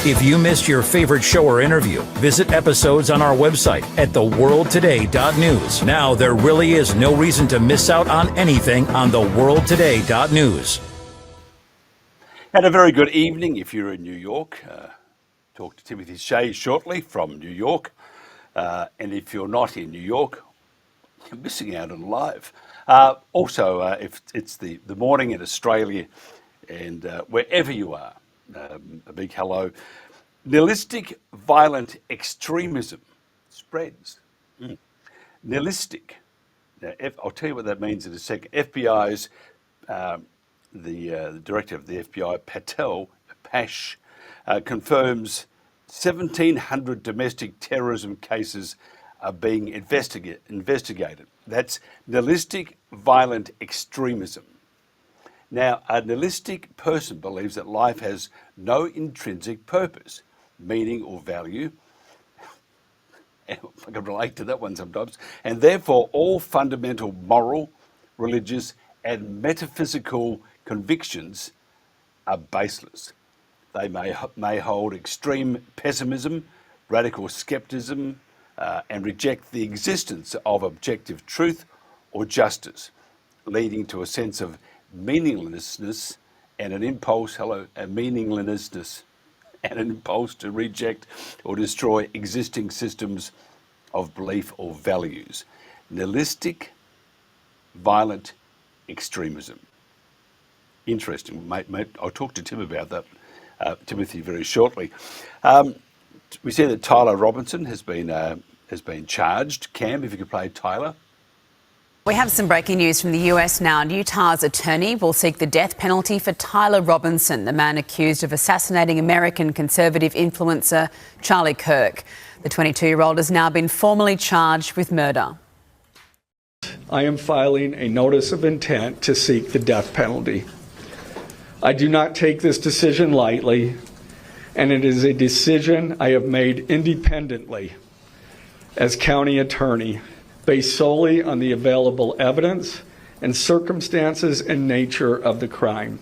If you missed your favorite show or interview, visit episodes on our website at theworldtoday.news. Now there really is no reason to miss out on anything on theworldtoday.news. And a very good evening if you're in New York. Talk to Timothy Shea shortly from New York. And if you're not in New York, you're missing out on live. Also, if it's the morning in Australia and wherever you are, a big hello. Nihilistic violent extremism spreads. Nihilistic. Now, I'll tell you what that means in a second. FBI's, the director of the FBI, Pash, confirms 1,700 domestic terrorism cases are being investigated. That's nihilistic violent extremism. Now, a nihilistic person believes that life has no intrinsic purpose, meaning or value. I can relate to that one sometimes. And therefore, all fundamental moral, religious, and metaphysical convictions are baseless. They may hold extreme pessimism, radical skepticism, and reject the existence of objective truth or justice, leading to a sense of meaninglessness and an impulse to reject or destroy existing systems of belief or values. Nihilistic, violent extremism. Interesting, mate. I'll talk to Tim about that, Timothy, very shortly. We see that Tyler Robinson has been charged. Cam, if you could play Tyler. We have some breaking news from the US now. Utah's attorney will seek the death penalty for Tyler Robinson, the man accused of assassinating American conservative influencer Charlie Kirk. The 22-year-old has now been formally charged with murder. I am filing a notice of intent to seek the death penalty. I do not take this decision lightly, and it is a decision I have made independently as county attorney, based solely on the available evidence and circumstances and nature of the crime.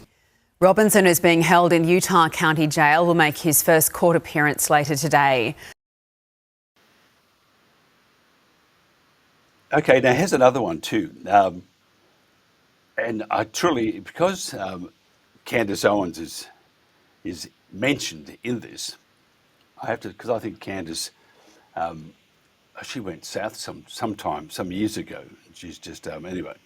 Robinson, who's being held in Utah County Jail, will make his first court appearance later today. Okay, now here's another one too. And I truly, because Candace Owens is mentioned in this, I have to, because I think Candace, she went south some years ago. She's just, anyway.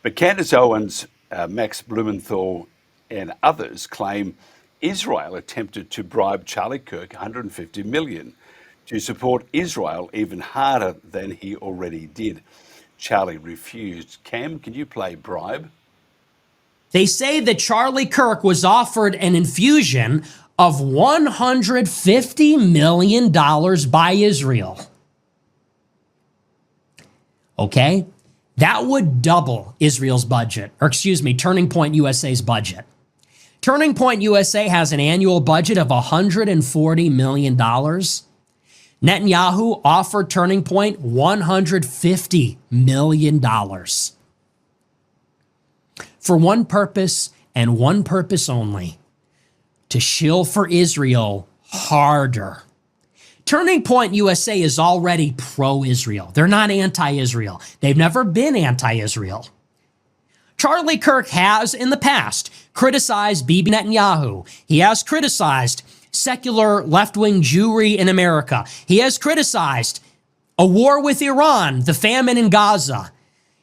But Candace Owens, Max Blumenthal, and others claim Israel attempted to bribe Charlie Kirk $150 million to support Israel even harder than he already did. Charlie refused. Cam, can you play bribe? They say that Charlie Kirk was offered an infusion of $150 million by Israel. Okay? That would double Israel's budget, or excuse me, Turning Point USA's budget. Turning Point USA has an annual budget of $140 million. Netanyahu offered Turning Point $150 million. For one purpose and one purpose only, to shill for Israel harder. Turning Point USA is already pro-Israel. They're not anti-Israel. They've never been anti-Israel. Charlie Kirk has, in the past, criticized Bibi Netanyahu. He has criticized secular left-wing Jewry in America. He has criticized a war with Iran, the famine in Gaza.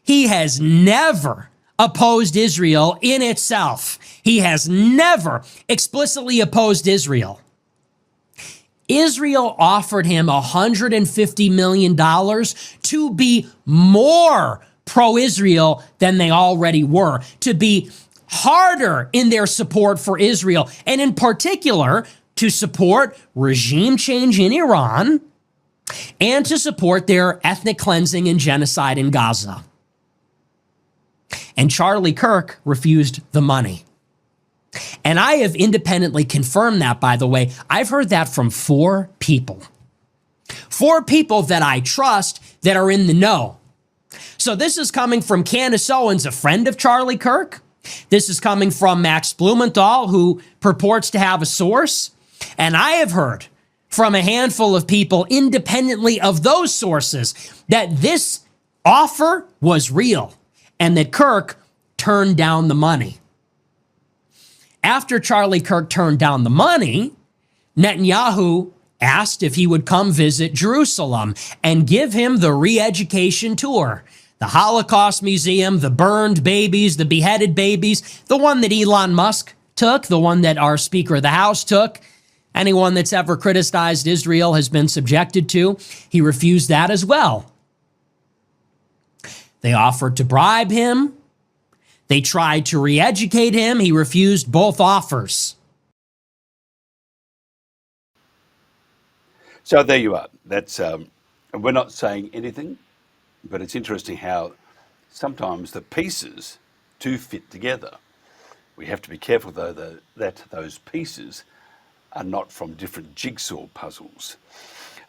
He has never opposed Israel in itself. He has never explicitly opposed Israel. Israel offered him $150 million to be more pro-Israel than they already were, to be harder in their support for Israel, and in particular, to support regime change in Iran and to support their ethnic cleansing and genocide in Gaza. And Charlie Kirk refused the money. And I have independently confirmed that, by the way. I've heard that from 4 people. 4 people that I trust that are in the know. So this is coming from Candace Owens, a friend of Charlie Kirk. This is coming from Max Blumenthal, who purports to have a source. And I have heard from a handful of people independently of those sources that this offer was real and that Kirk turned down the money. After Charlie Kirk turned down the money, Netanyahu asked if he would come visit Jerusalem and give him the re-education tour. The Holocaust Museum, the burned babies, the beheaded babies, the one that Elon Musk took, the one that our Speaker of the House took. Anyone that's ever criticized Israel has been subjected to. He refused that as well. They offered to bribe him. They tried to re-educate him. He refused both offers. So there you are. That's we're not saying anything, but it's interesting how sometimes the pieces do fit together. We have to be careful, though, that those pieces are not from different jigsaw puzzles.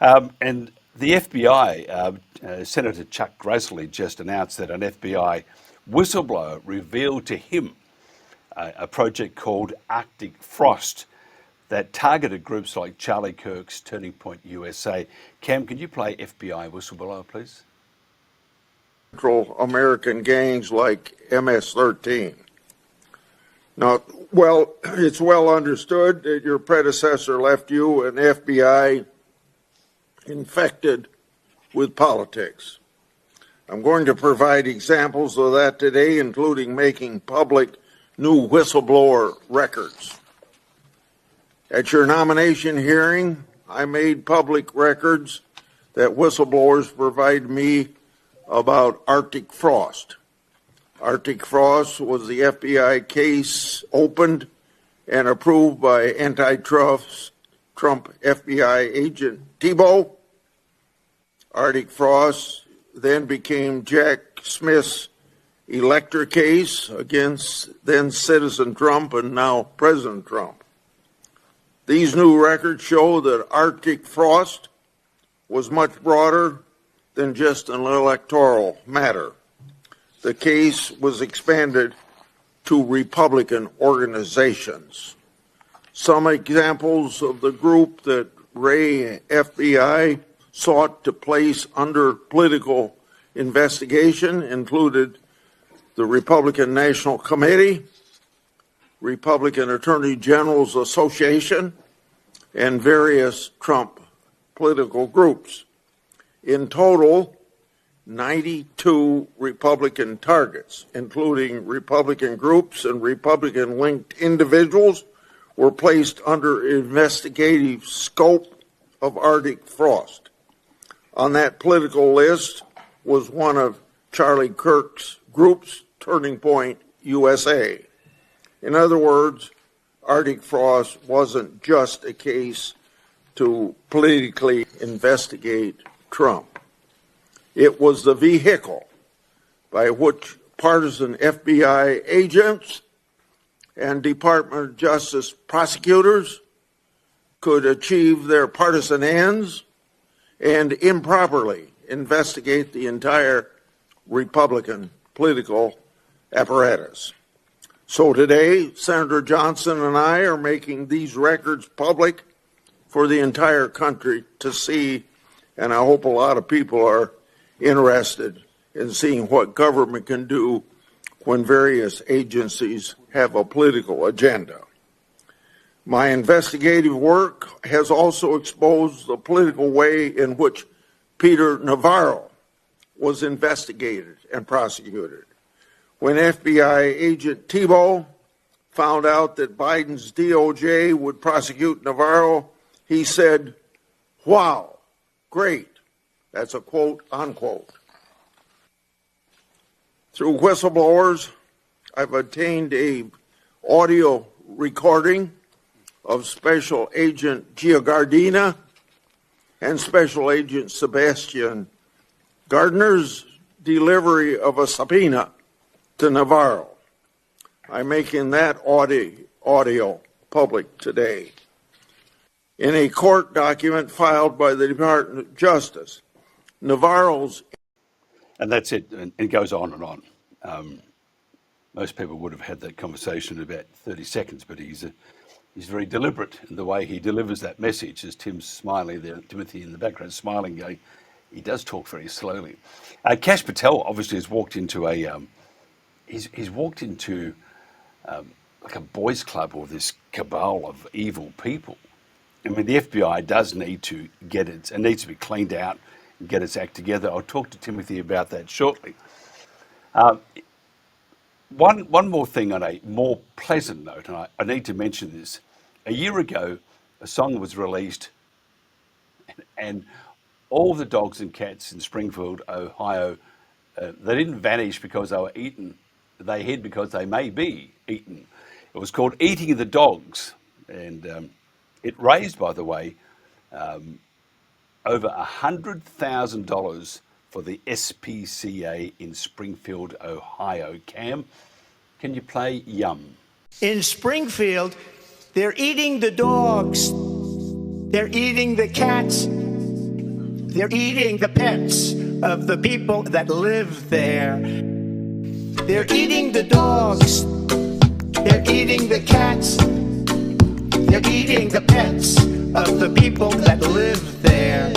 And the FBI, Senator Chuck Grassley just announced that an FBI whistleblower revealed to him a project called Arctic Frost that targeted groups like Charlie Kirk's Turning Point USA. Cam, can you play FBI whistleblower, please? Central American gangs like MS-13. Now, well, it's well understood that your predecessor left you an FBI infected with politics. I'm going to provide examples of that today, including making public new whistleblower records. At your nomination hearing, I made public records that whistleblowers provided me about Arctic Frost. Arctic Frost was the FBI case opened and approved by antitrust Trump FBI agent Thibault. Arctic Frost then became Jack Smith's elector case against then Citizen Trump and now President Trump. These new records show that Arctic Frost was much broader than just an electoral matter. The case was expanded to Republican organizations. Some examples of the group that Ray FBI sought to place under political investigation included the Republican National Committee, Republican Attorney General's Association, and various Trump political groups. In total, 92 Republican targets, including Republican groups and Republican-linked individuals, were placed under investigative scope of Arctic Frost. On that political list was one of Charlie Kirk's groups, Turning Point USA. In other words, Arctic Frost wasn't just a case to politically investigate Trump. It was the vehicle by which partisan FBI agents and Department of Justice prosecutors could achieve their partisan ends and improperly investigate the entire Republican political apparatus. So today, Senator Johnson and I are making these records public for the entire country to see, and I hope a lot of people are interested in seeing what government can do when various agencies have a political agenda. My investigative work has also exposed the political way in which Peter Navarro was investigated and prosecuted. When FBI agent Thibault found out that Biden's DOJ would prosecute Navarro, he said, "Wow, great." That's a quote, unquote. Through whistleblowers, I've obtained an audio recording of Special Agent Giordina and Special Agent Sebastian Gardner's delivery of a subpoena to Navarro. I'm making that audio public today. In a court document filed by the Department of Justice, Navarro's... And that's it, and it goes on and on. Most people would have had that conversation in about 30 seconds, but he's He's very deliberate in the way he delivers that message. As Tim's smiling there, Timothy in the background smiling, going, he does talk very slowly. Kash Patel obviously has walked into he's walked into like a boys' club or this cabal of evil people. I mean, the FBI does need to it needs to be cleaned out and get its act together. I'll talk to Timothy about that shortly. One more thing on a more pleasant note, and I need to mention this. A year ago, a song was released, and all the dogs and cats in Springfield, Ohio, they didn't vanish because they were eaten. They hid because they may be eaten. It was called Eating the Dogs, and it raised, by the way, over $100,000 for the SPCA in Springfield, Ohio. Cam, can you play Yum? In Springfield, they're eating the dogs. They're eating the cats. They're eating the pets of the people that live there. They're eating the dogs. They're eating the cats. They're eating the pets of the people that live there.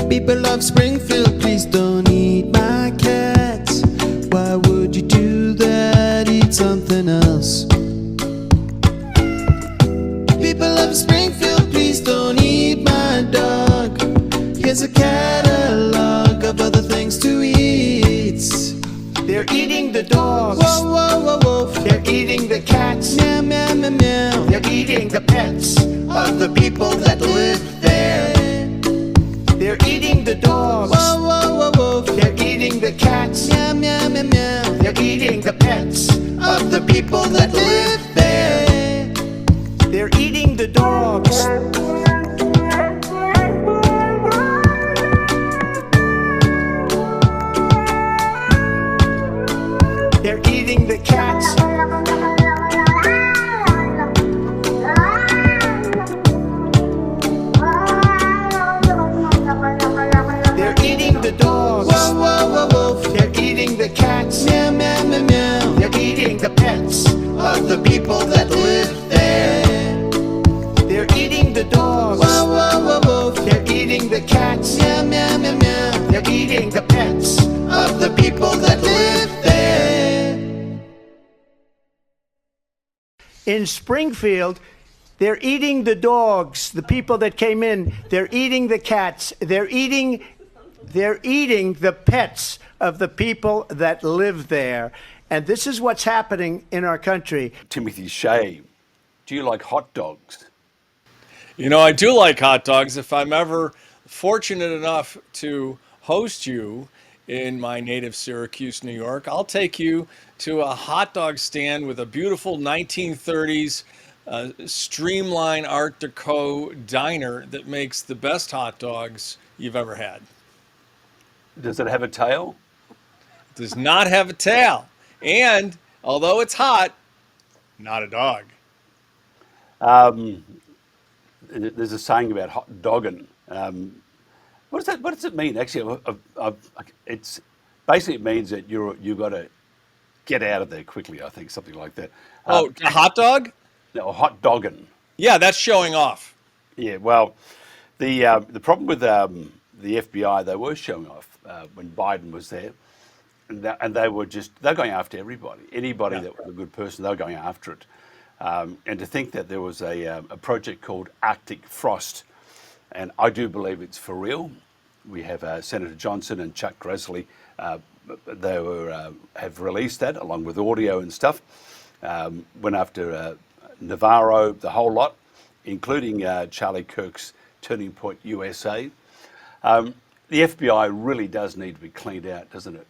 People of Springfield, please don't eat my cats. Why would you do that? Eat something else. People of Springfield, please don't eat my dog. Here's a catalog of other things to eat. They're eating the dogs. Whoa, whoa, whoa, whoa. They're eating the cats. Meow, meow, meow, meow. They're eating the pets of the people that live there. They're eating the dogs. Whoa, whoa, whoa, whoa. They're eating the cats. Meow, meow, meow, meow. They're eating the pets of the people that live there. They're eating the dogs. They're eating the cats. They're eating the dogs. Whoa, whoa, whoa, whoa. They're eating the cats. Meow, meow, meow, meow. They're eating the pets of the people that live there. They're eating the dogs. Whoa, whoa, whoa, whoa. They're eating the cats. Meow, meow, meow, meow. They're eating the pets of the people that live there. In Springfield, they're eating the dogs, the people that came in. They're eating the cats. They're eating the pets of the people that live there. And this is what's happening in our country. Timothy Shea, do you like hot dogs? You know, I do like hot dogs. If I'm ever fortunate enough to host you in my native Syracuse, New York, I'll take you to a hot dog stand with a beautiful 1930s streamlined Art Deco diner that makes the best hot dogs you've ever had. Does it have a tail? It does not have a tail. And although it's hot, not a dog. There's a saying about hot dogging. What does it mean? Actually, it's basically it means that you've got to get out of there quickly. I think something like that. A hot dog? No, hot dogging. Yeah, that's showing off. Yeah. Well, the problem with the FBI, they were showing off when Biden was there, and they're going after everybody. Anybody that was a good person, they were going after it. And to think that there was a project called Arctic Frost, and I do believe it's for real. We have Senator Johnson and Chuck Grassley. They have released that along with audio and stuff. Went after Navarro, the whole lot, including Charlie Kirk's Turning Point USA. The FBI really does need to be cleaned out, doesn't it?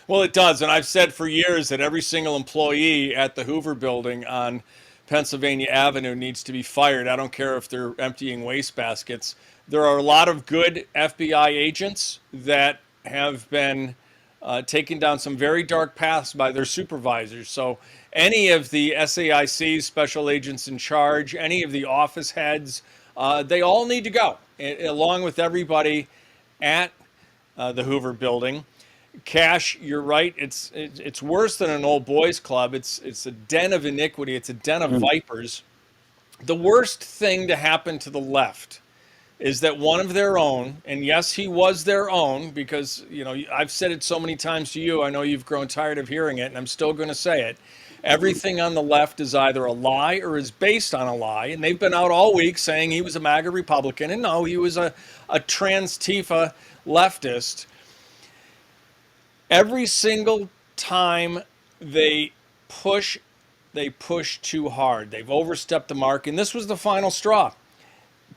Well, it does. And I've said for years that every single employee at the Hoover Building on Pennsylvania Avenue needs to be fired. I don't care if they're emptying wastebaskets. There are a lot of good FBI agents that have been taken down some very dark paths by their supervisors. So any of the SAIC special agents in charge, any of the office heads, they all need to go, along with everybody at the Hoover Building. Cash, you're right. It's worse than an old boys club. It's a den of iniquity. It's a den of vipers. The worst thing to happen to the left is that one of their own, and yes, he was their own, because, you know, I've said it so many times to you, I know you've grown tired of hearing it, and I'm still going to say it. Everything on the left is either a lie or is based on a lie, and they've been out all week saying he was a MAGA Republican, and no, he was a trans-Tifa leftist. Every single time they push too hard. They've overstepped the mark, and this was the final straw.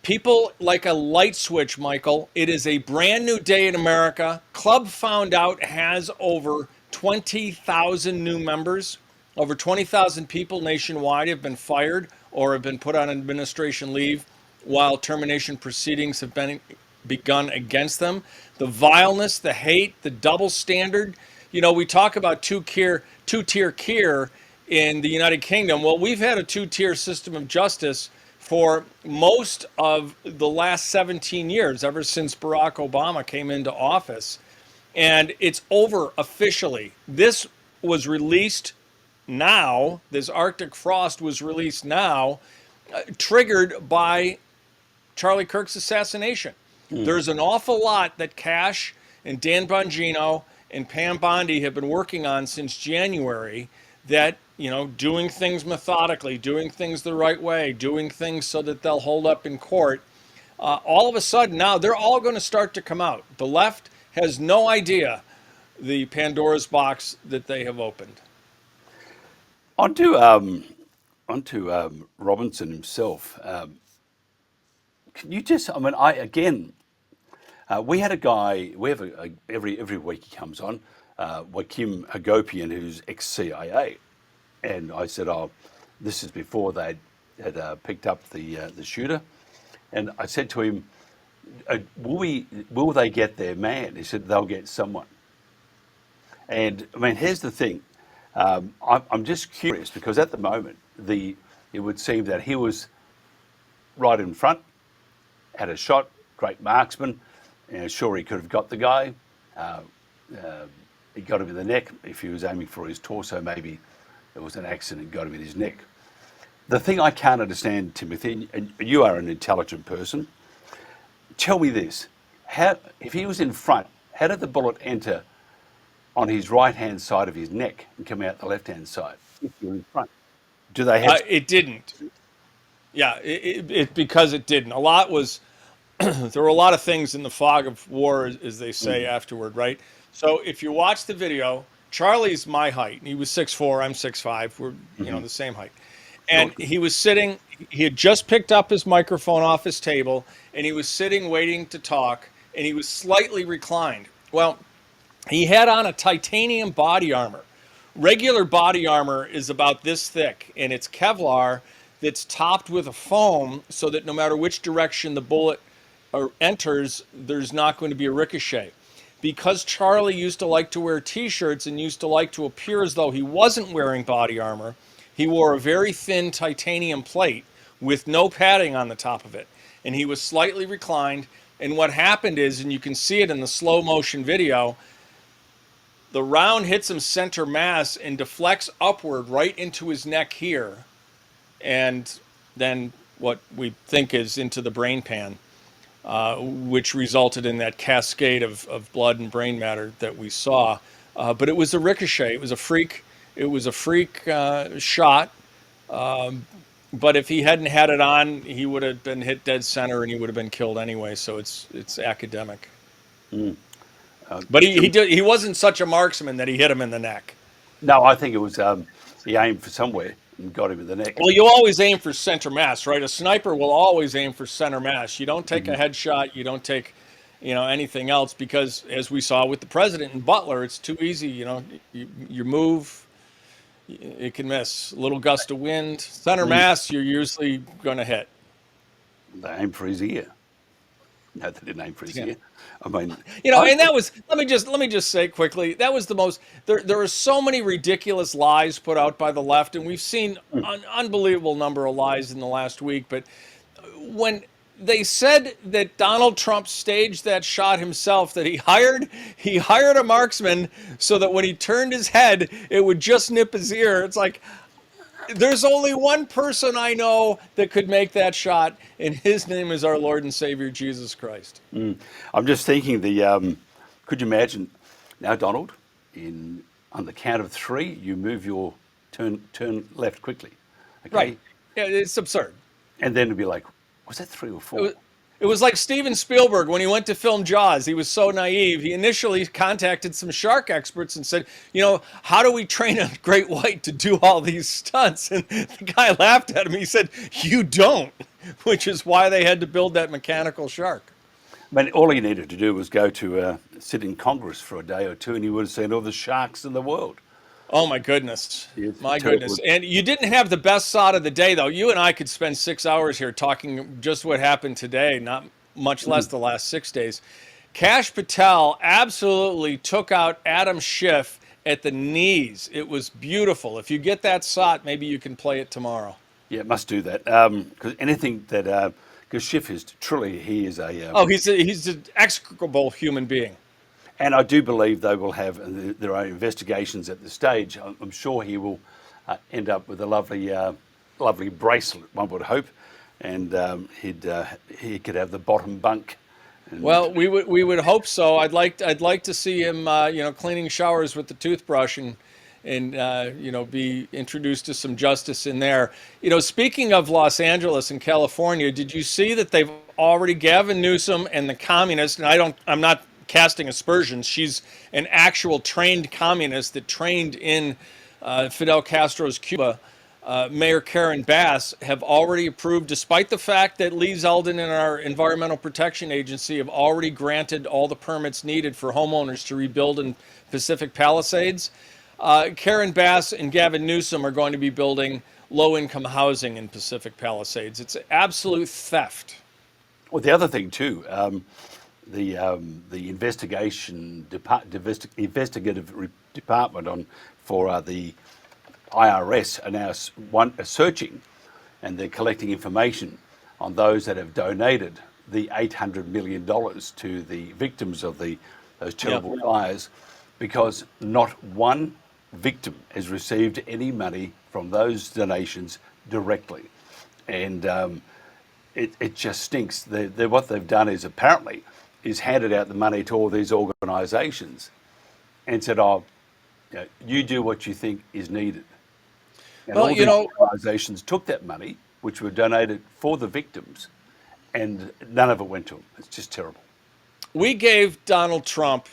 People like a light switch, Michael. It is a brand new day in America. Club found out has over 20,000 new members. Over 20,000 people nationwide have been fired or have been put on administration leave while termination proceedings have been begun against them. The vileness, the hate, the double standard. You know, we talk about two-tier care in the United Kingdom. Well, we've had a two-tier system of justice for most of the last 17 years, ever since Barack Obama came into office. And it's over officially. This was released now, this Arctic frost was released now, triggered by Charlie Kirk's assassination. There's an awful lot that Cash and Dan Bongino and Pam Bondi have been working on since January that, you know, doing things methodically, doing things the right way, doing things so that they'll hold up in court. All of a sudden now they're all going to start to come out. The left has no idea the Pandora's box that they have opened. On to Robinson himself. Can you just, I mean, we had a guy, every week he comes on, Joaquim Hagopian, who's ex-CIA. And I said, oh, this is before they had picked up the shooter. And I said to him, will they get their man? He said, they'll get someone. And I mean, here's the thing. I'm just curious because at the moment, it would seem that he was right in front, had a shot, great marksman. Sure, he could have got the guy. He got him in the neck. If he was aiming for his torso, maybe it was an accident, got him in his neck. The thing I can't understand, Timothy, and you are an intelligent person, tell me this. If he was in front, how did the bullet enter on his right-hand side of his neck and come out the left-hand side if you're in front? Do they have... It didn't. Yeah, because it didn't. A lot was... there were a lot of things in the fog of war, as they say afterward, right? So if you watch the video, Charlie's my height. He was 6'4", I'm 6'5". We're the same height. And he was sitting, he had just picked up his microphone off his table, and he was sitting waiting to talk, and he was slightly reclined. Well, he had on a titanium body armor. Regular body armor is about this thick, and it's Kevlar that's topped with a foam so that no matter which direction the bullet enters, there's not going to be a ricochet. Because Charlie used to like to wear t-shirts and used to like to appear as though he wasn't wearing body armor, he wore a very thin titanium plate with no padding on the top of it. And he was slightly reclined. And what happened is, and you can see it in the slow motion video, the round hits him center mass and deflects upward right into his neck here. And then what we think is into the brain pan. Which resulted in that cascade of blood and brain matter that we saw. But it was a ricochet. It was a freak. It was a freak shot. But if he hadn't had it on, he would have been hit dead center and he would have been killed anyway. So it's academic. But he wasn't such a marksman that he hit him in the neck. No, I think it was he aimed for somewhere and got him in the neck. Well, you always aim for center mass, right? A sniper will always aim for center mass. You don't take a headshot. You don't take, anything else because, as we saw with the president and Butler, it's too easy. You move, it can miss. A little gust of wind, center mass, you're usually going to hit. They aimed for his ear. No, they didn't aim for his ear. I mean, and that was, let me just say quickly, that was the most, there are so many ridiculous lies put out by the left, and we've seen an unbelievable number of lies in the last week, but when they said that Donald Trump staged that shot himself, that he hired a marksman so that when he turned his head, it would just nip his ear. It's like, there's only one person I know that could make that shot, and his name is our Lord and Savior, Jesus Christ. I'm just thinking could you imagine now, Donald, on the count of 3, you move your turn left quickly. Okay? Right. Yeah, it's absurd. And then it'd be like, was that 3 or 4? It was like Steven Spielberg when he went to film Jaws. He was so naive. He initially contacted some shark experts and said, how do we train a great white to do all these stunts? And the guy laughed at him. He said, you don't, which is why they had to build that mechanical shark. But all he needed to do was go to sit in Congress for a day or two, and he would have seen all the sharks in the world. Oh, my goodness. Yes, my goodness. And you didn't have the best shot of the day, though. You and I could spend 6 hours here talking just what happened today, not much less the last 6 days. Kash Patel absolutely took out Adam Schiff at the knees. It was beautiful. If you get that shot, maybe you can play it tomorrow. Yeah, must do that. Because anything that, because Schiff is truly, he is a... he's an execrable human being. And I do believe they will have their own investigations at this stage. I'm sure he will end up with a lovely bracelet, one would hope, and he could have the bottom bunk. Well, we would hope so. I'd like to see him, cleaning showers with the toothbrush and be introduced to some justice in there. Speaking of Los Angeles and California, did you see that they've already, Gavin Newsom and the communists, and I'm not casting aspersions. She's an actual trained communist that trained in Fidel Castro's Cuba. Mayor Karen Bass have already approved, despite the fact that Lee Zeldin and our Environmental Protection Agency have already granted all the permits needed for homeowners to rebuild in Pacific Palisades. Karen Bass and Gavin Newsom are going to be building low-income housing in Pacific Palisades. It's absolute theft. Well, the other thing too, the investigative department for the IRS are now searching, and they're collecting information on those that have donated the $800 million to the victims of those terrible fires, because not one victim has received any money from those donations directly, and it just stinks. What they've done is apparently handed out the money to all these organisations and said, you do what you think is needed. And all these organisations took that money, which were donated for the victims, and none of it went to them. It's just terrible. We gave Donald Trump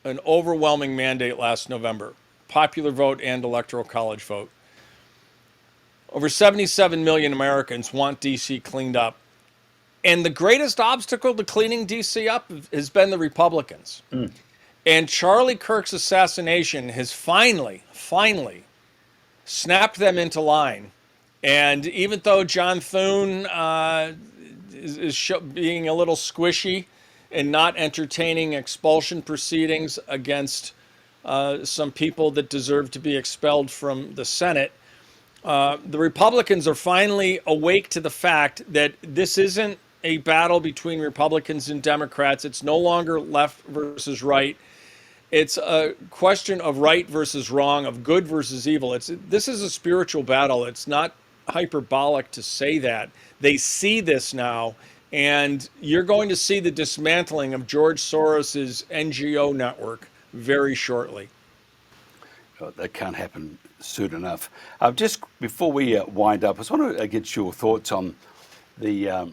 an overwhelming mandate last November, popular vote and electoral college vote. Over 77 million Americans want D.C. cleaned up. And the greatest obstacle to cleaning D.C. up has been the Republicans. And Charlie Kirk's assassination has finally snapped them into line. And even though John Thune is being a little squishy and not entertaining expulsion proceedings against some people that deserve to be expelled from the Senate, the Republicans are finally awake to the fact that this isn't a battle between Republicans and Democrats. It's no longer left versus right. It's a question of right versus wrong, of good versus evil. This is a spiritual battle. It's not hyperbolic to say that. They see this now, and you're going to see the dismantling of George Soros's NGO network very shortly. That can't happen soon enough. Just before we wind up, I just want to get your thoughts on the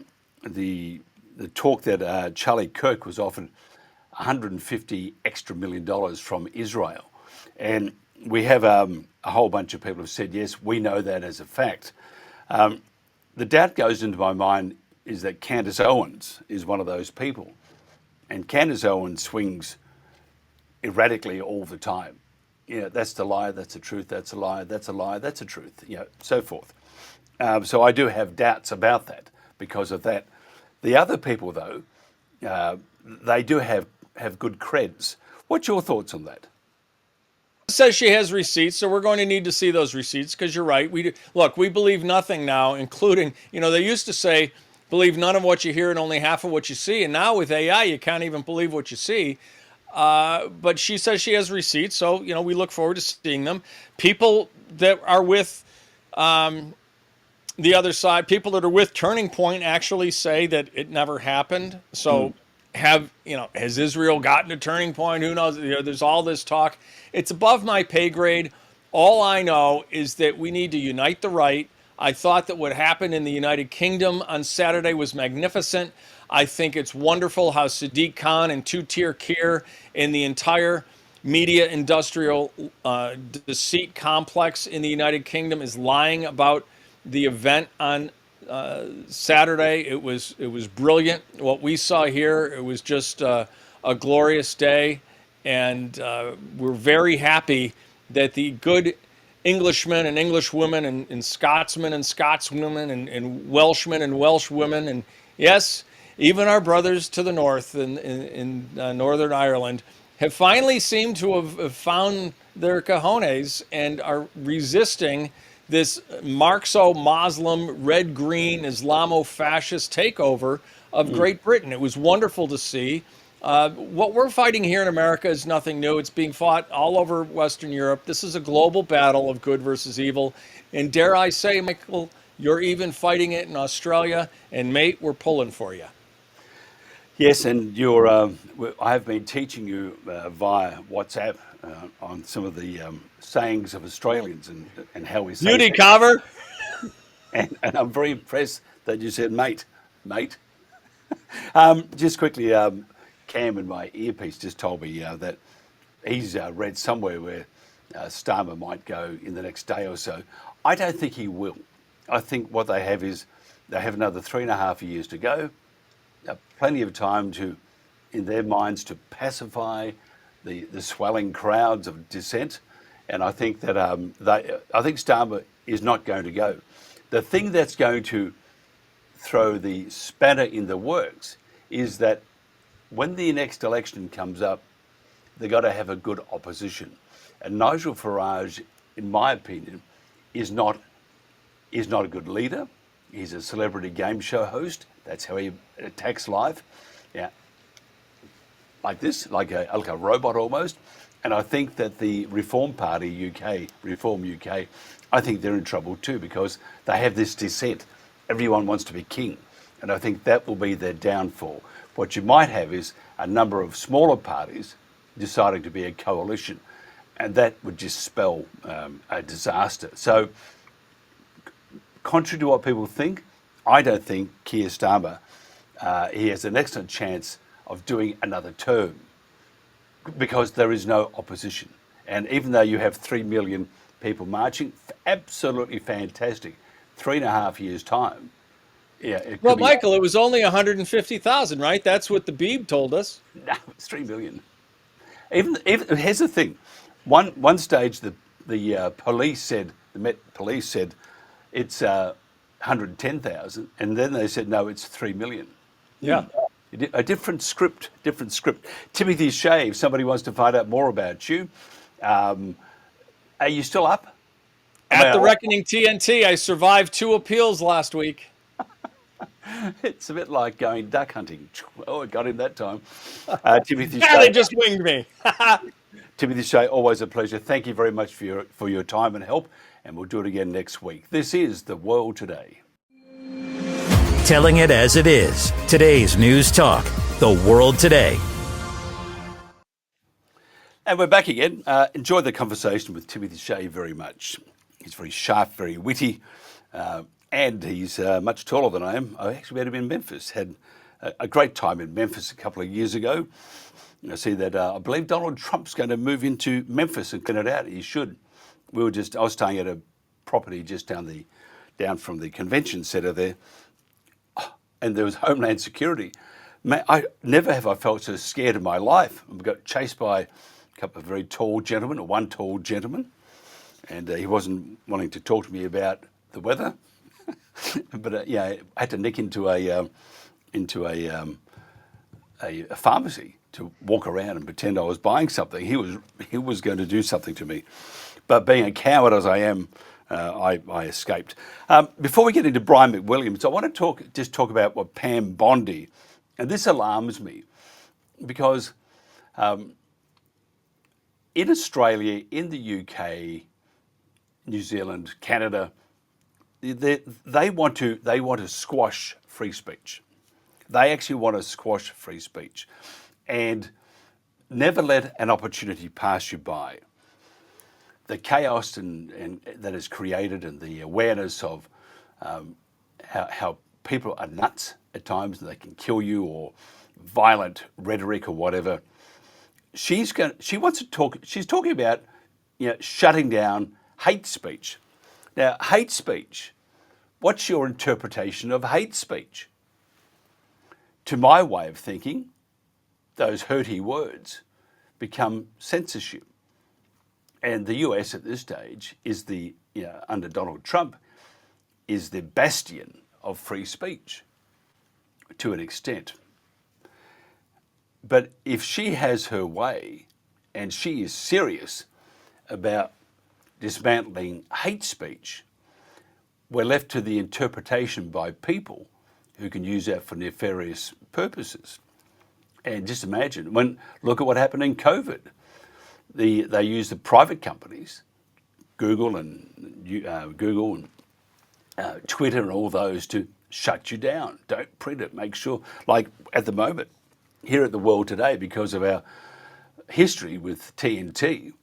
talk that Charlie Kirk was offered $150 extra million from Israel. And we have a whole bunch of people have said, yes, we know that as a fact. The doubt goes into my mind is that Candace Owens is one of those people. And Candace Owens swings erratically all the time. That's the lie, that's the truth, that's a lie, that's a lie, that's a truth, so forth. So I do have doubts about that because of that. The other people, though, they do have good creds. What's your thoughts on that? Says she has receipts, so we're going to need to see those receipts, because you're right. We believe nothing now, including, they used to say believe none of what you hear and only half of what you see. And now with AI, you can't even believe what you see. But she says she has receipts, so we look forward to seeing them. People that are with the other side, people that are with Turning Point, actually say that it never happened. So has Israel gotten to Turning Point? Who knows? There's all this talk. It's above my pay grade. All I know is that we need to unite the right. I thought that what happened in the United Kingdom on Saturday was magnificent. I think it's wonderful how Sadiq Khan and two-tier Keir and the entire media industrial deceit complex in the United Kingdom is lying about the event on Saturday. It was brilliant. What we saw here, it was just a glorious day, and we're very happy that the good Englishmen and Englishwomen and Scotsmen and Scotswomen and Welshmen and Welshwomen, and yes, even our brothers to the north in Northern Ireland have finally seemed to have found their cojones and are resisting this Marxo-Muslim, red-green, Islamo-fascist takeover of Great Britain. It was wonderful to see. What we're fighting here in America is nothing new. It's being fought all over Western Europe. This is a global battle of good versus evil. And dare I say, Michael, you're even fighting it in Australia. And mate, we're pulling for you. Yes, and I've been teaching you via WhatsApp on some of the sayings of Australians and how we say Beauty cover. And I'm very impressed that you said mate. Just quickly, Cam in my earpiece just told me that he's read somewhere where Starmer might go in the next day or so. I don't think he will. I think what they have is they have another 3.5 years to go. Plenty of time in their minds, to pacify the swelling crowds of dissent. And I think that I think Starmer is not going to go. The thing that's going to throw the spanner in the works is that when the next election comes up, they've got to have a good opposition. And Nigel Farage, in my opinion, is not a good leader. He's a celebrity game show host. That's how he attacks life. Yeah, like this, like a robot almost. And I think that the Reform Party Reform UK, I think they're in trouble too, because they have this dissent. Everyone wants to be king. And I think that will be their downfall. What you might have is a number of smaller parties deciding to be a coalition. And that would just spell a disaster. So, contrary to what people think, I don't think Keir Starmer, he has an excellent chance of doing another term, because there is no opposition. And even though you have 3 million people marching, absolutely fantastic. 3.5 years' time. Yeah. Well, Michael, it was only 150,000, right? That's what the Beeb told us. No, it's 3 million. Even here's the thing. One stage, the police said, the Met Police said, it's 110,000, and then they said, no, it's 3 million. Yeah. A different script. Timothy Shea, if somebody wants to find out more about you, are you still up? At the Reckoning TNT, I survived 2 appeals last week. It's a bit like going duck hunting. Oh, I got him that time. Timothy Shea. Yeah, they just winged me. Timothy Shea, always a pleasure. Thank you very much for your time and help, and we'll do it again next week. This is The World Today. Telling it as it is. Today's News Talk. The World Today. And we're back again. Enjoyed the conversation with Timothy Shea very much. He's very sharp, very witty, and he's much taller than I am. I actually met him in Memphis. Had a great time in Memphis a couple of years ago. I see that I believe Donald Trump's going to move into Memphis and clean it out. He should. I was staying at a property just down from the convention centre there, and there was Homeland Security. Man, never have I felt so scared in my life. I got chased by a couple of very tall gentlemen, or one tall gentleman, and he wasn't wanting to talk to me about the weather. But I had to nick into a pharmacy to walk around and pretend I was buying something. He was going to do something to me, but being a coward as I am, I escaped. Before we get into Brian McWilliams, I want to talk about what Pam Bondi, and this alarms me because in Australia, in the UK, New Zealand, Canada, they want to squash free speech. They actually want to squash free speech, and never let an opportunity pass you by. The chaos and that is created, and the awareness of how people are nuts at times and they can kill you, or violent rhetoric or whatever. She wants to talk. She's talking about shutting down hate speech. Now, hate speech. What's your interpretation of hate speech? To my way of thinking, those hurty words become censorship. And the US at this stage is under Donald Trump, is the bastion of free speech to an extent. But if she has her way and she is serious about dismantling hate speech, we're left to the interpretation by people who can use that for nefarious purposes. And just imagine, look at what happened in COVID. They used the private companies, Google and Twitter and all those, to shut you down. Don't print it. Make sure, like at the moment, here at the World Today, because of our history with TNT,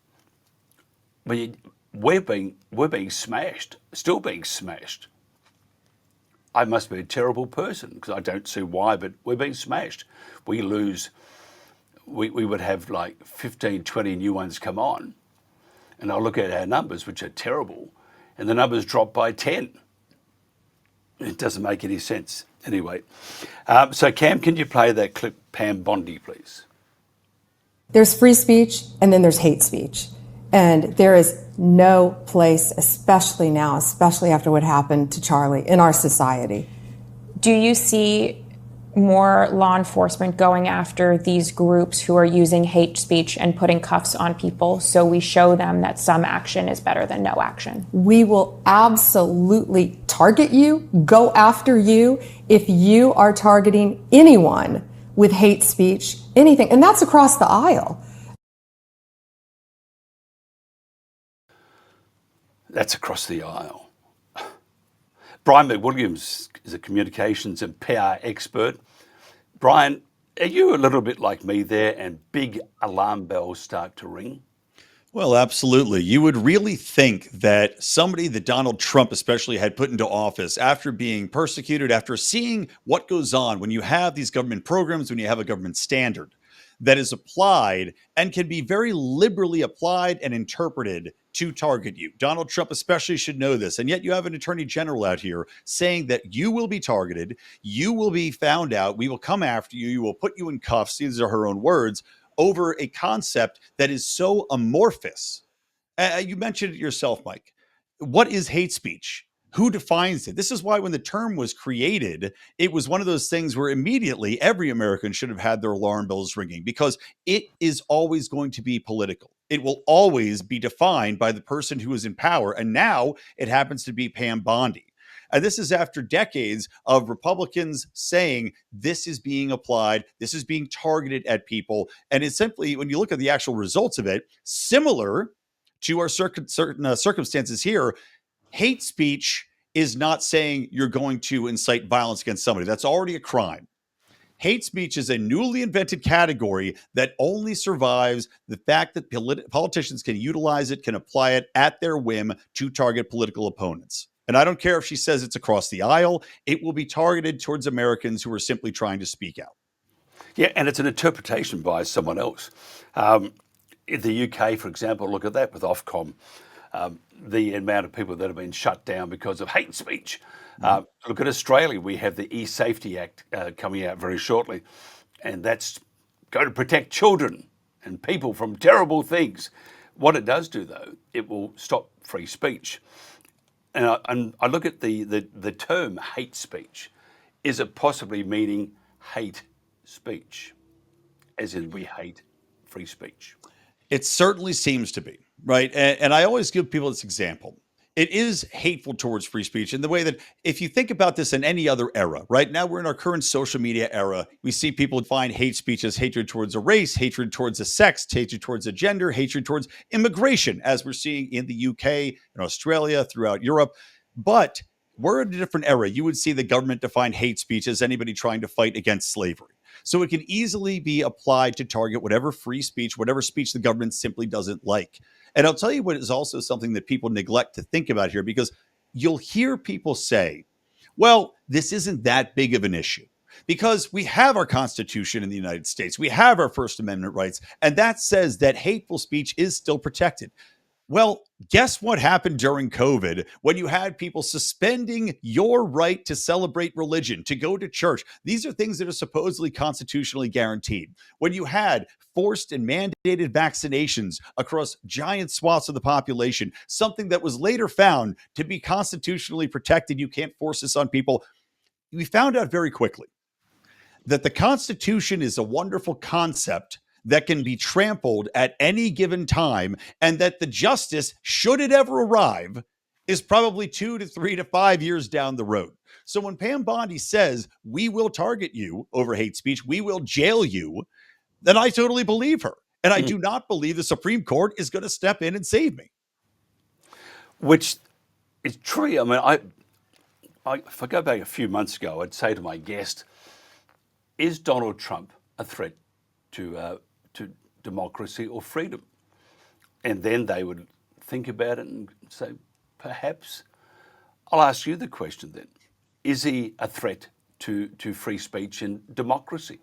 we're being smashed, still being smashed. I must be a terrible person because I don't see why, but we're being smashed. We lose. We would have like 15, 20 new ones come on, and I look at our numbers, which are terrible, and the numbers drop by 10. It doesn't make any sense. Anyway, so Cam, can you play that clip, Pam Bondi, please? There's free speech, and then there's hate speech. And there is no place, especially now, especially after what happened to Charlie, in our society. Do you see more law enforcement going after these groups who are using hate speech and putting cuffs on people so we show them that some action is better than no action? We will absolutely target you, go after you, if you are targeting anyone with hate speech, anything. And that's across the aisle. That's across the aisle. Brian McWilliams is a communications and PR expert. Brian, are you a little bit like me there and big alarm bells start to ring? Well, absolutely. You would really think that somebody that Donald Trump especially had put into office after being persecuted, after seeing what goes on when you have these government programs, when you have a government standard that is applied and can be very liberally applied and interpreted to target you. Donald Trump especially should know this. And yet you have an attorney general out here saying that you will be targeted, you will be found out, we will come after you, you will put you in cuffs, these are her own words, over a concept that is so amorphous. You mentioned it yourself, Mike. What is hate speech? Who defines it? This is why when the term was created, it was one of those things where immediately every American should have had their alarm bells ringing, because it is always going to be political. It will always be defined by the person who is in power. And now it happens to be Pam Bondi. And this is after decades of Republicans saying this is being applied, this is being targeted at people. And it's simply, when you look at the actual results of it, similar to our certain circumstances here, hate speech is not saying you're going to incite violence against somebody. That's already a crime. Hate speech is a newly invented category that only survives the fact that politicians can utilize it, can apply it at their whim to target political opponents. And I don't care if she says it's across the aisle, it will be targeted towards Americans who are simply trying to speak out. Yeah, and it's an interpretation by someone else. In the UK, for example, look at that with Ofcom. The amount of people that have been shut down because of hate speech. Look at Australia. We have the E-Safety Act coming out very shortly, and that's going to protect children and people from terrible things. What it does do, though, it will stop free speech. And I look at the term hate speech. Is it possibly meaning hate speech, as in we hate free speech? It certainly seems to be, right? And I always give people this example. it is hateful towards free speech in the way that if you think about this in any other era, right now we're in our current social media era, we see people define hate speech as hatred towards a race, hatred towards a sex, hatred towards a gender, hatred towards immigration, as we're seeing in the UK, in Australia, throughout Europe. But we're in a different era. You would see the government define hate speech as anybody trying to fight against slavery. So it can easily be applied to target whatever free speech, whatever speech the government simply doesn't like. And I'll tell you what is also something that people neglect to think about here, because you'll hear people say, well, this isn't that big of an issue because we have our Constitution in the United States. We have our First Amendment rights, and that says that hateful speech is still protected. Well, guess what happened during COVID when you had people suspending your right to celebrate religion, to go to church? These are things that are supposedly constitutionally guaranteed. When you had forced and mandated vaccinations across giant swaths of the population, something that was later found to be constitutionally protected, you can't force this on people. We found out very quickly that the Constitution is a wonderful concept that can be trampled at any given time, and that the justice, should it ever arrive, is probably 2 to 3 to 5 years down the road. So when Pam Bondi says, we will target you over hate speech, we will jail you, then I totally believe her. And I do not believe the Supreme Court is going to step in and save me. Which is true. I mean, if I go back a few months ago, I'd say to my guest, is Donald Trump a threat to democracy or freedom? And then they would think about it and say, perhaps. I'll ask you the question then. Is he a threat to free speech and democracy?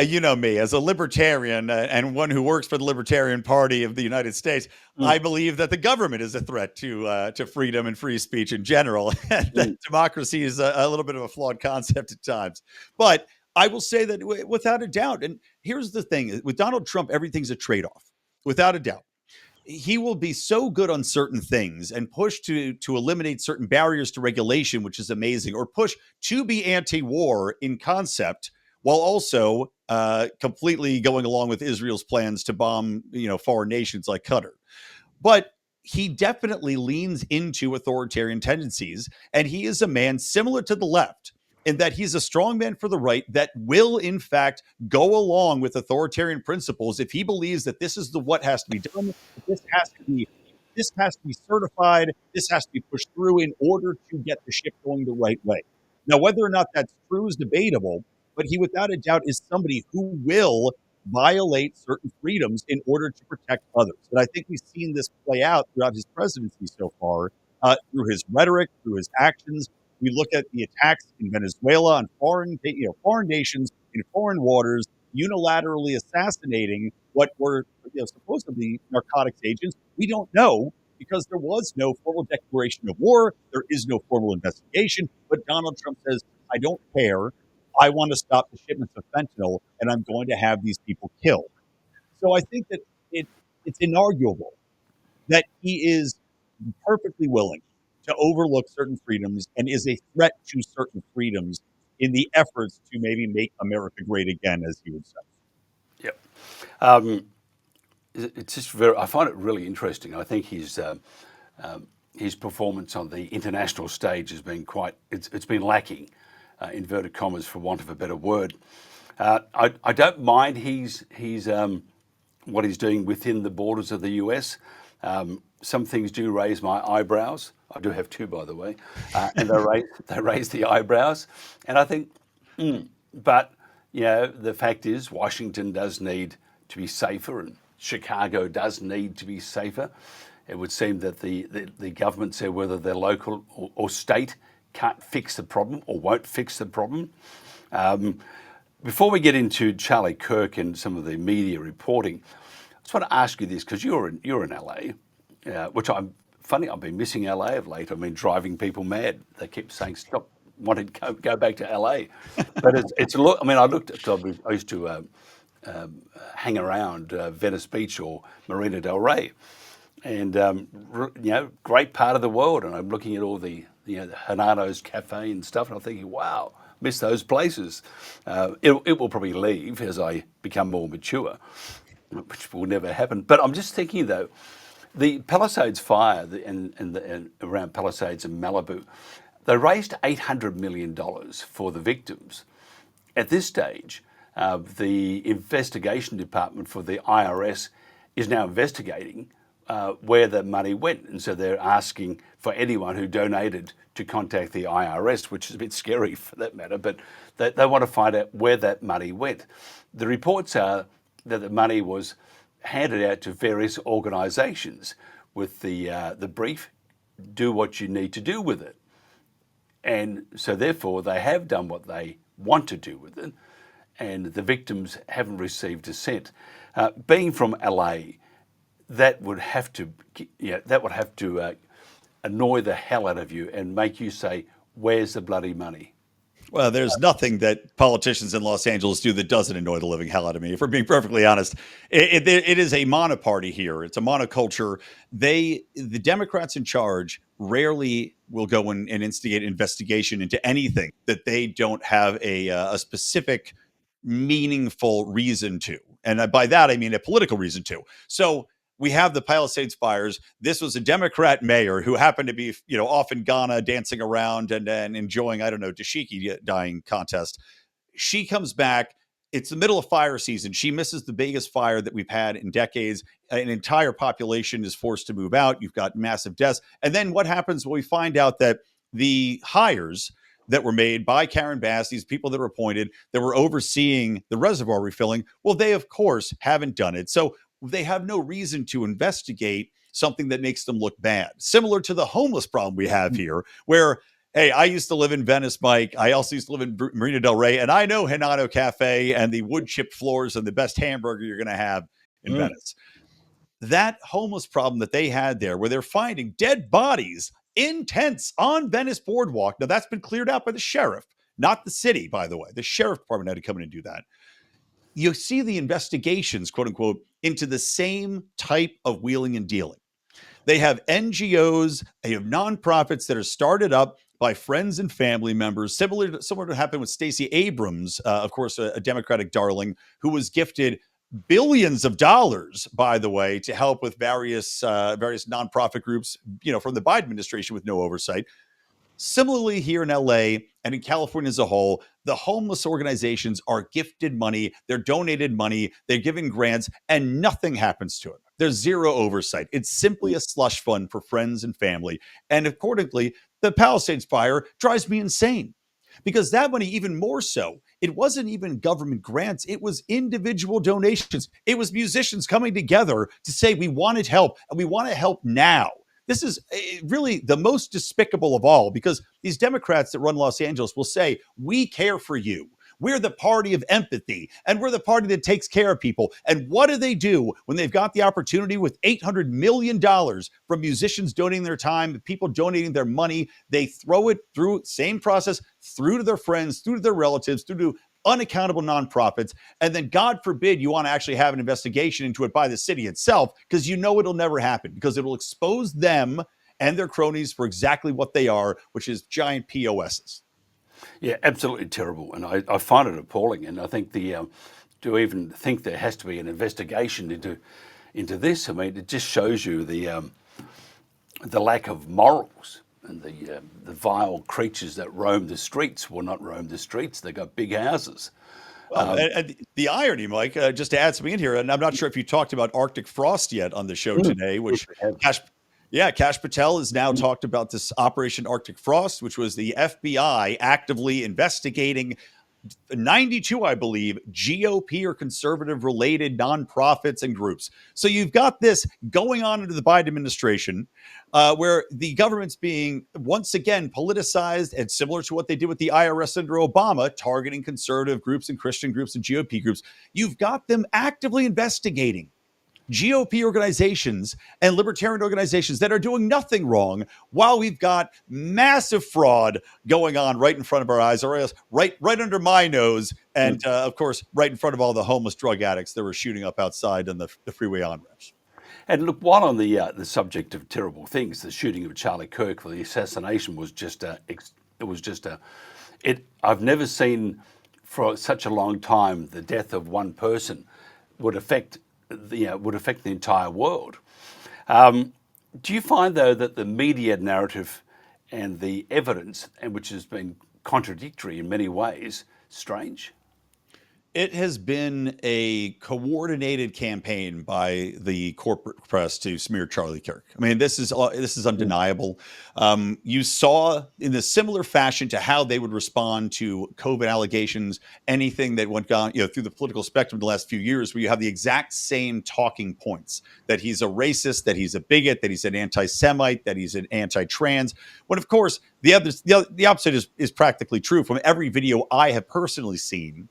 You know me, as a libertarian and one who works for the Libertarian Party of the United States, I believe that the government is a threat to freedom and free speech in general. That democracy is a little bit of a flawed concept at times. But I will say that without a doubt, and here's the thing, with Donald Trump, everything's a trade-off, without a doubt. He will be so good on certain things and push to eliminate certain barriers to regulation, which is amazing, or push to be anti-war in concept, while also completely going along with Israel's plans to bomb, foreign nations like Qatar. But he definitely leans into authoritarian tendencies, and he is a man similar to the left in that he's a strong man for the right that will, in fact, go along with authoritarian principles if he believes that this is what has to be done. This has to be certified. This has to be pushed through in order to get the ship going the right way. Now, whether or not that's true is debatable, but he, without a doubt, is somebody who will violate certain freedoms in order to protect others. And I think we've seen this play out throughout his presidency so far, through his rhetoric, through his actions. We look at the attacks in Venezuela on foreign nations in foreign waters, unilaterally assassinating what were supposedly narcotics agents. We don't know because there was no formal declaration of war. There is no formal investigation. But Donald Trump says, I don't care. I want to stop the shipments of fentanyl, and I'm going to have these people killed. So I think that it's inarguable that he is perfectly willing to overlook certain freedoms and is a threat to certain freedoms in the efforts to maybe make America great again, as he would say. Yep. It's just I find it really interesting. I think his performance on the international stage has been it's been lacking, inverted commas, for want of a better word. I don't mind what he's doing within the borders of the US. Some things do raise my eyebrows. I do have two, by the way, and they raise the eyebrows. And I think, but the fact is, Washington does need to be safer, and Chicago does need to be safer. It would seem that the government said whether they're local or state can't fix the problem or won't fix the problem. Before we get into Charlie Kirk and some of the media reporting, I just want to ask you this, because you're in LA, which I've been missing LA of late. I've been driving people mad. They keep saying stop, wanting to go back to LA. But it's a look. I mean, I used to hang around Venice Beach or Marina del Rey, and great part of the world. And I'm looking at all the Hernano's Cafe and stuff, and I'm thinking, wow, miss those places. It will probably leave as I become more mature, which will never happen. But I'm just thinking though, The Palisades fire and around Palisades and Malibu, they raised $800 million for the victims. At this stage, the investigation department for the IRS is now investigating where the money went. And so they're asking for anyone who donated to contact the IRS, which is a bit scary for that matter, but they want to find out where that money went. The reports are that the money was handed out to various organisations with the brief, do what you need to do with it. And so therefore they have done what they want to do with it, and the victims haven't received a cent. Being from LA, that would have to annoy the hell out of you and make you say, where's the bloody money? Well, there's nothing that politicians in Los Angeles do that doesn't annoy the living hell out of me. If we're being perfectly honest, it is a monoparty here. It's a monoculture. The Democrats in charge rarely will go and instigate investigation into anything that they don't have a specific, meaningful reason to. And by that, I mean a political reason to. So we have the Palisades fires. This was a Democrat mayor who happened to be, off in Ghana dancing around and enjoying, dashiki dyeing contest. She comes back. It's the middle of fire season. She misses the biggest fire that we've had in decades. An entire population is forced to move out. You've got massive deaths. And then what happens when we find out that the hires that were made by Karen Bass, these people that were appointed, that were overseeing the reservoir refilling, well, they, of course, haven't done it. So they have no reason to investigate something that makes them look bad. Similar to the homeless problem we have here, where, hey, I used to live in Venice, Mike. I also used to live in Marina Del Rey, and I know Hinato Cafe and the wood-chipped floors and the best hamburger you're going to have in Venice. That homeless problem that they had there, where they're finding dead bodies in tents on Venice Boardwalk. Now, that's been cleared out by the sheriff, not the city, by the way. The sheriff department had to come in and do that. You see the investigations, quote unquote, into the same type of wheeling and dealing. They have NGOs, they have nonprofits that are started up by friends and family members, similar to what happened with Stacey Abrams, of course, a Democratic darling, who was gifted billions of dollars, by the way, to help with various nonprofit groups, from the Biden administration with no oversight. Similarly, here in LA and in California as a whole, the homeless organizations are gifted money, they're donated money, they're given grants, and nothing happens to it. There's zero oversight. It's simply a slush fund for friends and family. And accordingly, the Palisades fire drives me insane. Because that money, even more so, it wasn't even government grants. It was individual donations. It was musicians coming together to say, we wanted help, and we want to help now. This is really the most despicable of all, because these Democrats that run Los Angeles will say, we care for you. We're the party of empathy, and we're the party that takes care of people. And what do they do when they've got the opportunity with $800 million from musicians donating their time, people donating their money? They throw it through, same process, through to their friends, through to their relatives, through to unaccountable nonprofits. And then, God forbid, you want to actually have an investigation into it by the city itself, because it'll never happen, because it will expose them and their cronies for exactly what they are, which is giant POSs. Yeah, absolutely terrible. And I find it appalling. And I think to even think there has to be an investigation into this, I mean, it just shows you the lack of morals and the vile creatures that roam the streets. Well, not roam the streets, they got big houses. And the irony, Mike, just to add something in here, and I'm not sure if you talked about Arctic frost yet on the show today, which Kash Patel has now talked about this Operation Arctic Frost, which was the FBI actively investigating 92, I believe, GOP or conservative related nonprofits and groups. So you've got this going on under the Biden administration, where the government's being once again politicized, and similar to what they did with the IRS under Obama, targeting conservative groups and Christian groups and GOP groups. You've got them actively investigating GOP organizations and libertarian organizations that are doing nothing wrong, while we've got massive fraud going on right in front of our eyes, or else right under my nose, and of course, right in front of all the homeless drug addicts that were shooting up outside on the freeway on-ramps. And look, while on the subject of terrible things, the shooting of Charlie Kirk for the assassination was I've never seen for such a long time the death of one person would affect the entire world. Do you find, though, that the media narrative and the evidence, and which has been contradictory in many ways, strange? It has been a coordinated campaign by the corporate press to smear Charlie Kirk. I mean, this is undeniable. You saw in a similar fashion to how they would respond to COVID allegations, anything that went on, through the political spectrum the last few years, where you have the exact same talking points: that he's a racist, that he's a bigot, that he's an anti-Semite, that he's an anti-trans. When of course the opposite is practically true from every video I have personally seen.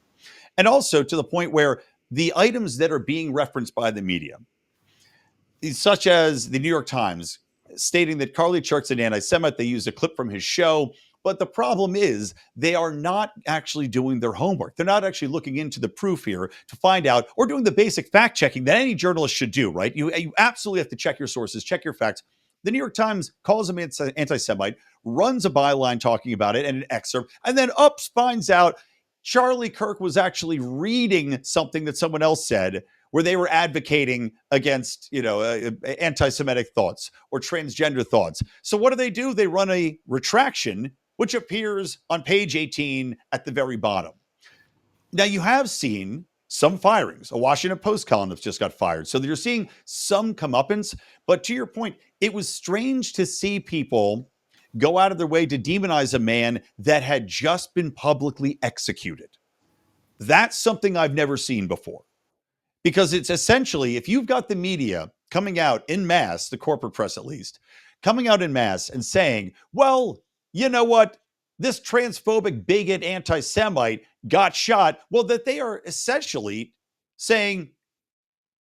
And also to the point where the items that are being referenced by the media, such as the New York Times stating that Charlie Kirk's an anti-Semite, they used a clip from his show. But the problem is they are not actually doing their homework. They're not actually looking into the proof here to find out, or doing the basic fact checking that any journalist should do, right? You absolutely have to check your sources, check your facts. The New York Times calls him anti-Semite, runs a byline talking about it and an excerpt, and then finds out Charlie Kirk was actually reading something that someone else said, where they were advocating against, anti-Semitic thoughts or transgender thoughts. So what do? They run a retraction, which appears on page 18 at the very bottom. Now, you have seen some firings. A Washington Post columnist just got fired. So you're seeing some comeuppance. But to your point, it was strange to see people go out of their way to demonize a man that had just been publicly executed. That's something I've never seen before. Because it's essentially, if you've got the media coming out in mass, the corporate press at least, coming out in mass and saying, well, you know what, this transphobic, bigot, anti-Semite got shot, well, that they are essentially saying,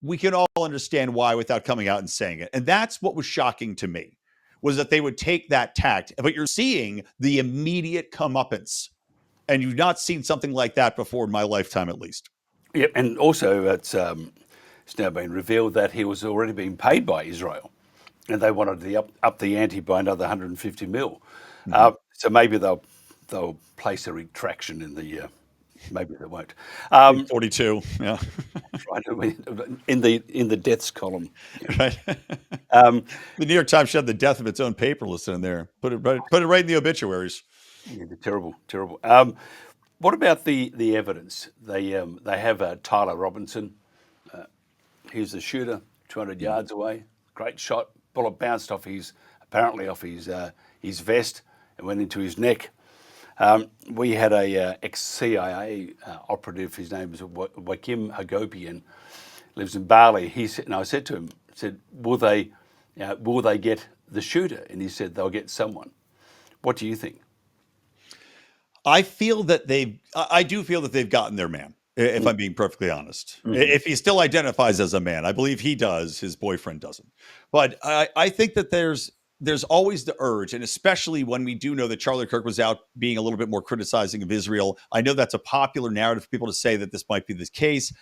we can all understand why without coming out and saying it. And that's what was shocking to me, was that they would take that tact. But you're seeing the immediate comeuppance. And you've not seen something like that before in my lifetime, at least. Yeah, and also it's now been revealed that he was already being paid by Israel, and they wanted to up the ante by another 150 mil. Mm-hmm. So maybe they'll place a retraction in the. Maybe they won't. 42, yeah. Right, in the deaths column. Right. The New York Times should have the death of its own paper listed in there. Put it right in the obituaries. Yeah, terrible. What about the evidence? They have Tyler Robinson. He's the shooter, 200 yards away. Great shot. Bullet bounced off his vest and went into his neck. We had a ex-CIA operative. His name is Wakim Hagopian. Lives in Bali. I said to him, will they get the shooter? And he said they'll get someone. What do you think? I do feel that they've gotten their man, if I'm being perfectly honest. Mm-hmm. If he still identifies as a man, I believe he does. His boyfriend doesn't. But I think that there's always the urge, and especially when we do know that Charlie Kirk was out being a little bit more criticizing of Israel. I know that's a popular narrative for people to say that this might be the case.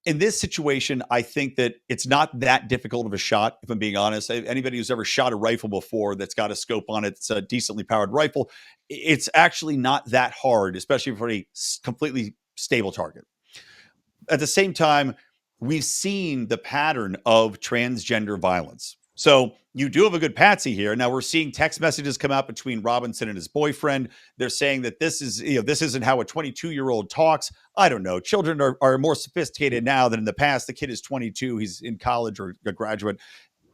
In this situation, I think that it's not that difficult of a shot, if I'm being honest. Anybody who's ever shot a rifle before that's got a scope on it, it's a decently powered rifle, it's actually not that hard, especially for a completely stable target. At the same time, we've seen the pattern of transgender violence. So you do have a good patsy here. Now we're seeing text messages come out between Robinson and his boyfriend. They're saying that this isn't how a 22-year-old talks. I don't know. Children are more sophisticated now than in the past. The kid is 22. He's in college or a graduate.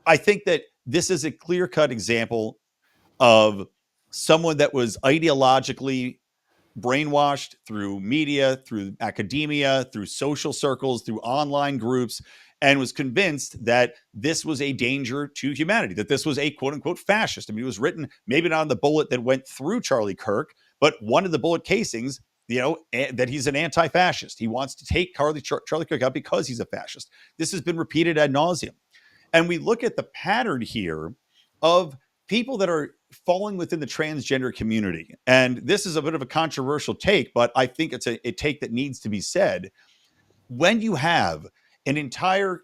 I think that this is a clear-cut example of someone that was ideologically brainwashed through media, through academia, through social circles, through online groups, and was convinced that this was a danger to humanity, that this was a quote-unquote fascist. I mean, it was written maybe not on the bullet that went through Charlie Kirk, but one of the bullet casings, that he's an anti-fascist. He wants to take Charlie Kirk out because he's a fascist. This has been repeated ad nauseum. And we look at the pattern here of people that are falling within the transgender community. And this is a bit of a controversial take, but I think it's a take that needs to be said. When you have an entire,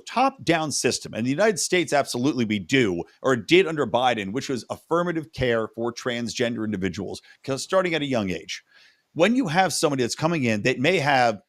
top-down system, and the United States, absolutely we do, or did under Biden, which was affirmative care for transgender individuals, because starting at a young age. When you have somebody that's coming in that may have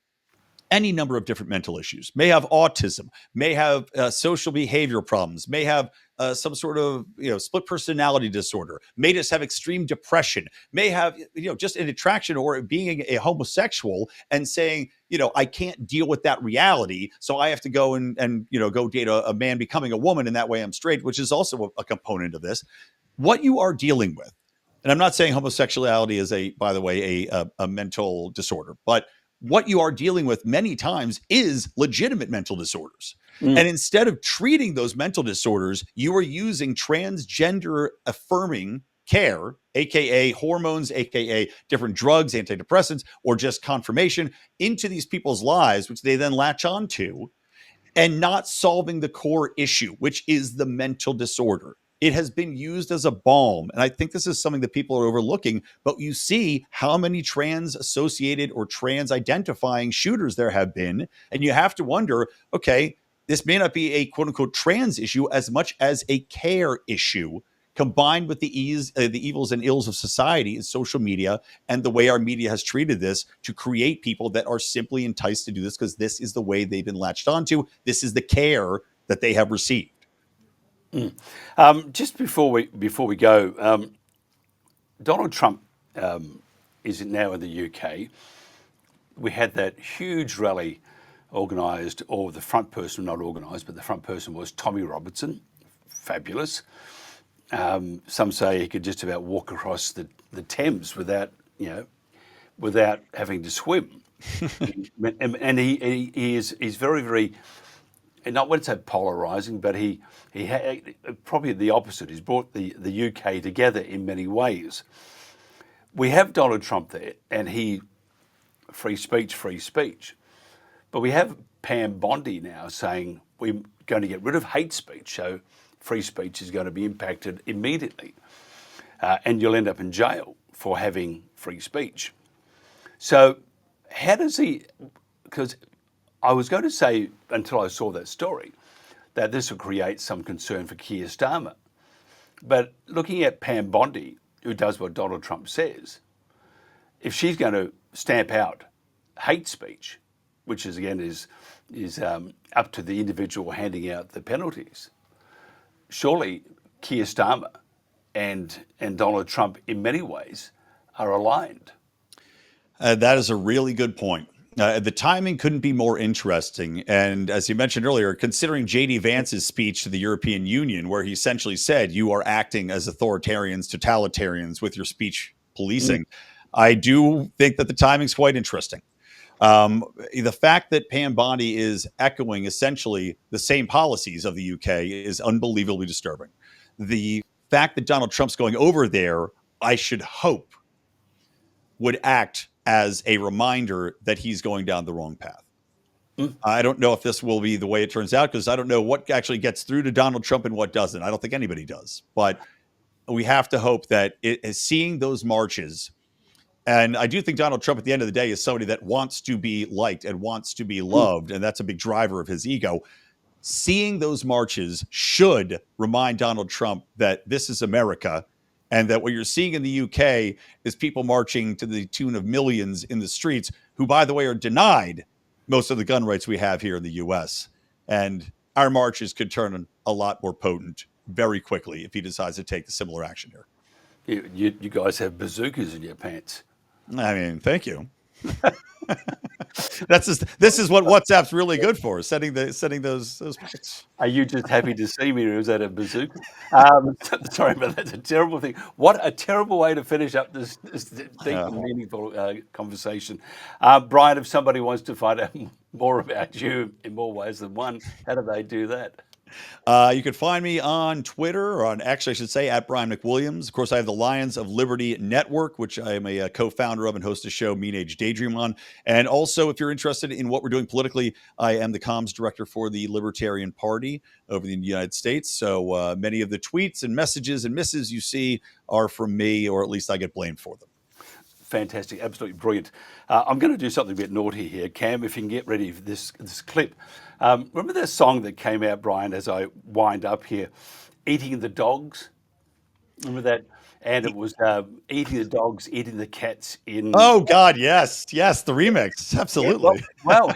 any number of different mental issues, may have autism, may have social behavior problems, may have some sort of split personality disorder, may just have extreme depression, may have just an attraction or being a homosexual and saying, I can't deal with that reality, so I have to go and go date a man becoming a woman, and that way I'm straight, which is also a component of this. What you are dealing with, and I'm not saying homosexuality is by the way, a mental disorder, but what you are dealing with many times is legitimate mental disorders. And instead of treating those mental disorders, you are using transgender affirming care, aka hormones, aka different drugs, antidepressants, or just confirmation into these people's lives, which they then latch onto, and not solving the core issue, which is the mental disorder. It has been used as a balm. And I think this is something that people are overlooking, but you see how many trans associated or trans identifying shooters there have been. And you have to wonder, okay, this may not be a quote unquote trans issue as much as a care issue, combined with the evils and ills of society and social media and the way our media has treated this to create people that are simply enticed to do this because this is the way they've been latched onto. This is the care that they have received. Just before we go, Donald Trump is now in the UK. We had that huge rally organised, or the front person, not organised, but the front person was Tommy Robertson. Fabulous. Some say he could just about walk across the Thames without having to swim. and he's very, very, and I wouldn't say polarising, but he probably the opposite. He's brought the UK together in many ways. We have Donald Trump there, and free speech. But we have Pam Bondi now saying we're going to get rid of hate speech, so free speech is going to be impacted immediately. And you'll end up in jail for having free speech. So how does he, because I was going to say, until I saw that story, that this will create some concern for Keir Starmer. But looking at Pam Bondi, who does what Donald Trump says, if she's going to stamp out hate speech, which is up to the individual handing out the penalties, surely Keir Starmer and Donald Trump in many ways are aligned. That is a really good point. The timing couldn't be more interesting. And as you mentioned earlier, considering J.D. Vance's speech to the European Union, where he essentially said, you are acting as authoritarians, totalitarians with your speech policing, I do think that the timing's quite interesting. The fact that Pam Bondi is echoing essentially the same policies of the UK is unbelievably disturbing. The fact that Donald Trump's going over there, I should hope, would act as a reminder that he's going down the wrong path. I don't know if this will be the way it turns out, because I don't know what actually gets through to Donald Trump and what doesn't. I don't think anybody does. But we have to hope that seeing those marches, and I do think Donald Trump at the end of the day is somebody that wants to be liked and wants to be loved, and that's a big driver of his ego. Seeing those marches should remind Donald Trump that this is America, and that what you're seeing in the UK is people marching to the tune of millions in the streets, who, by the way, are denied most of the gun rights we have here in the US. And our marches could turn a lot more potent very quickly if he decides to take the similar action here. You guys have bazookas in your pants. I mean, thank you. This is what WhatsApp's really good for, setting those points. Are you just happy to see me, or is that a bazooka? Sorry, but that's a terrible thing. What a terrible way to finish up this deep and meaningful conversation. Brian, if somebody wants to find out more about you in more ways than one, how do they do that? You can find me on Twitter, or on X, I should say, at Brian McWilliams. Of course, I have the Lions of Liberty Network, which I am a co-founder of and host a show, Mean Age Daydream, on. And also, if you're interested in what we're doing politically, I am the comms director for the Libertarian Party over in the United States. So many of the tweets and messages and missives you see are from me, or at least I get blamed for them. Fantastic, absolutely brilliant. I'm going to do something a bit naughty here. Cam, if you can get ready for this clip. Remember that song that came out, Brian, as I wind up here, Eating the Dogs? Remember that? and it was eating the dogs, eating the cats in. Oh God, yes, the remix, absolutely. Well,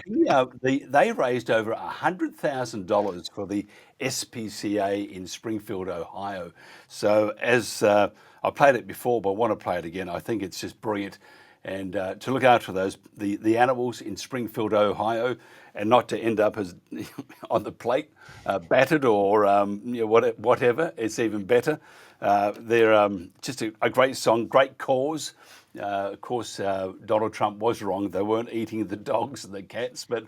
they raised over $100,000 for the SPCA in Springfield, Ohio. So as I played it before, but I want to play it again. I think it's just brilliant, and to look after the animals in Springfield, Ohio, and not to end up as on the plate, battered or whatever. It's even better. They're just a great song, great cause. Of course, Donald Trump was wrong. They weren't eating the dogs and the cats, but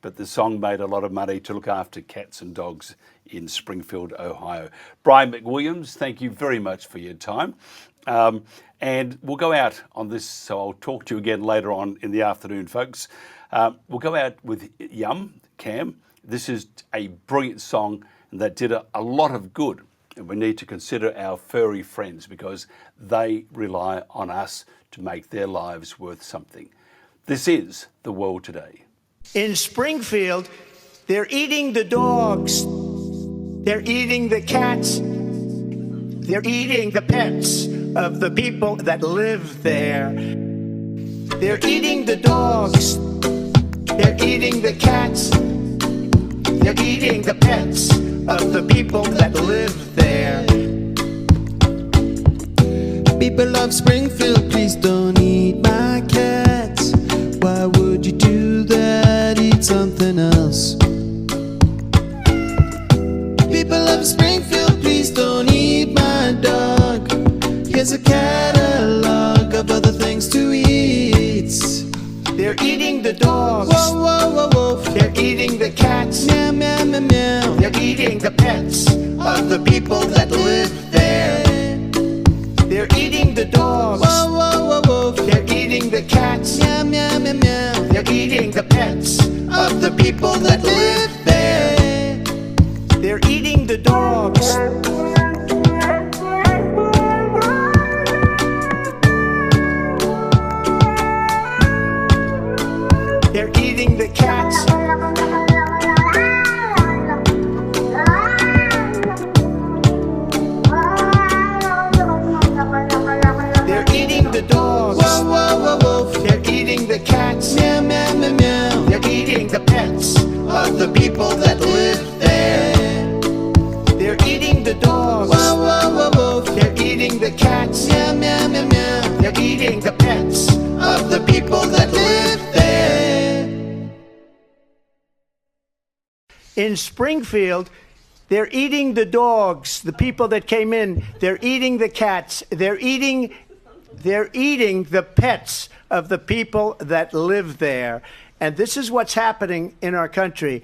the song made a lot of money to look after cats and dogs in Springfield, Ohio. Brian McWilliams, thank you very much for your time. And we'll go out on this, so I'll talk to you again later on in the afternoon, folks. We'll go out with Cam. This is a brilliant song that did a lot of good. And we need to consider our furry friends because they rely on us to make their lives worth something. This is The World Today. In Springfield, they're eating the dogs. They're eating the cats. They're eating the pets of the people that live there. They're eating the dogs. They're eating the cats. They're eating the pets of the people that live there. People of Springfield, please don't eat my cats. Why would you do that? Eat something else. People of Springfield, please don't eat my dog. Here's a catalog of other things to eat. They're eating the dogs. Whoa, whoa, whoa, whoa. They're eating the cats. Meow, meow, meow, meow. They're eating the pets of the people that live there. They're eating the dogs. Whoa, whoa, whoa, whoa. They're eating the cats. Meow, meow, meow, meow. They're eating the pets of the people that live there. They're eating the dogs. They're eating the cats. They're eating the dogs. Whoa, whoa, whoa, whoa. They're eating the cats. Meow, meow, meow, meow. They're eating the pets of the people that live there. They're eating the dogs. Whoa, whoa, whoa, whoa. They're eating the cats. Meow, meow, meow, meow. They're eating the pets of the people that live there. In Springfield, they're eating the dogs, the people that came in. They're eating the cats. They're eating the pets of the people that live there. And this is what's happening in our country.